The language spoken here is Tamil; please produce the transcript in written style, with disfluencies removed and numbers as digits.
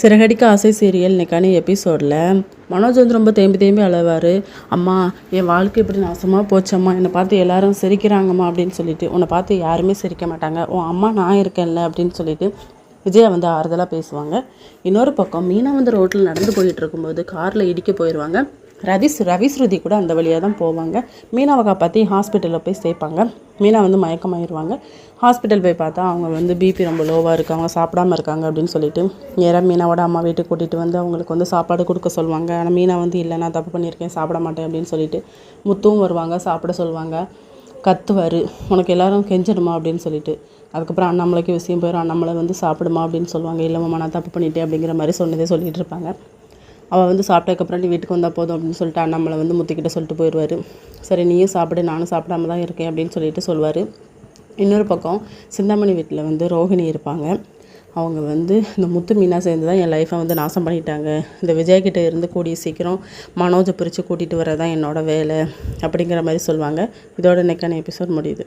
சிறகடிக்க ஆசை சீரியல் இன்னைக்கான எபிசோடில் மனோஜ் வந்து ரொம்ப தேம்பி அழுவார். அம்மா, என் வாழ்க்கை இப்படி நாசமாக போச்சம்மா, என்னை பார்த்து எல்லாரும் சிரிக்கிறாங்கம்மா அப்படின்னு சொல்லிட்டு. உன்னை பார்த்து யாருமே சிரிக்க மாட்டாங்க, உன் அம்மா நான் இருக்கேன்ல அப்படின்னு சொல்லிட்டு விஜயா வந்து ஆறுதலாக பேசுவாங்க. இன்னொரு பக்கம் மீனா வந்து ரோட்டில் நடந்து போயிட்டு இருக்கும்போது காரில் இடிக்க போயிடுவாங்க. ரவி ஸ்ருதி கூட அந்த வழியாக தான் போவாங்க. மீனாவை காப்பாற்றி ஹாஸ்பிட்டலில் போய் சேர்ப்பாங்க. மீனா வந்து மயக்கமாயிருவாங்க. ஹாஸ்பிட்டல் போய் பார்த்தா அவங்க வந்து பிபி ரொம்ப லோவாக இருக்காங்க, சாப்பிடாமல் இருக்காங்க அப்படின்னு சொல்லிட்டு நேராக மீனாவோட அம்மா வீட்டுக்கு கூட்டிகிட்டு வந்து அவங்களுக்கு வந்து சாப்பாடு கொடுக்க சொல்லுவாங்க. ஆனால் மீனா வந்து இல்லை, நான் தப்பு பண்ணியிருக்கேன், சாப்பிட மாட்டேன் அப்படின்னு சொல்லிட்டு முத்துவும் வருவாங்க, சாப்பிட சொல்லுவாங்க. கத்துவார், உனக்கு எல்லாரும் கெஞ்சிடுமா அப்படின்னு சொல்லிட்டு. அதுக்கப்புறம் அண்ணாமலைக்கு விஷயம் போயிடும். அண்ணாமலை வந்து சாப்பிடுமா அப்படின்னு சொல்லுவாங்க. இல்லைம்மா, நான் தப்பு பண்ணிட்டேன் அப்படிங்கிற மாதிரி சொன்னதே சொல்லிகிட்டு இருப்பாங்க. அவள் வந்து சாப்பிட்டதுக்கப்புறம் நீ வீட்டுக்கு வந்தால் போதும் அப்படின்னு சொல்லிட்டு அண்ணாமலை வந்து முத்துக்கிட்ட சொல்லிட்டு போயிடுவார். சரி, நீயும் சாப்பிடு, நானும் சாப்பிடாம தான் இருக்கேன் அப்படின்னு சொல்லிட்டு சொல்லுவார். இன்னொரு பக்கம் சிந்தாமணி வீட்டில் வந்து ரோஹிணி இருப்பாங்க. அவங்க வந்து இந்த முத்து மீனா சேர்ந்து தான் என் லைஃப்பை வந்து நாசம் பண்ணிட்டாங்க. இந்த விஜய்கிட்ட இருந்து கூடிய சீக்கிரம் மனோஜை பிரித்து கூட்டிகிட்டு வரதான் என்னோடய வேலை அப்படிங்கிற மாதிரி சொல்லுவாங்க. இதோட இன்னைக்கான எபிசோட் முடியுது.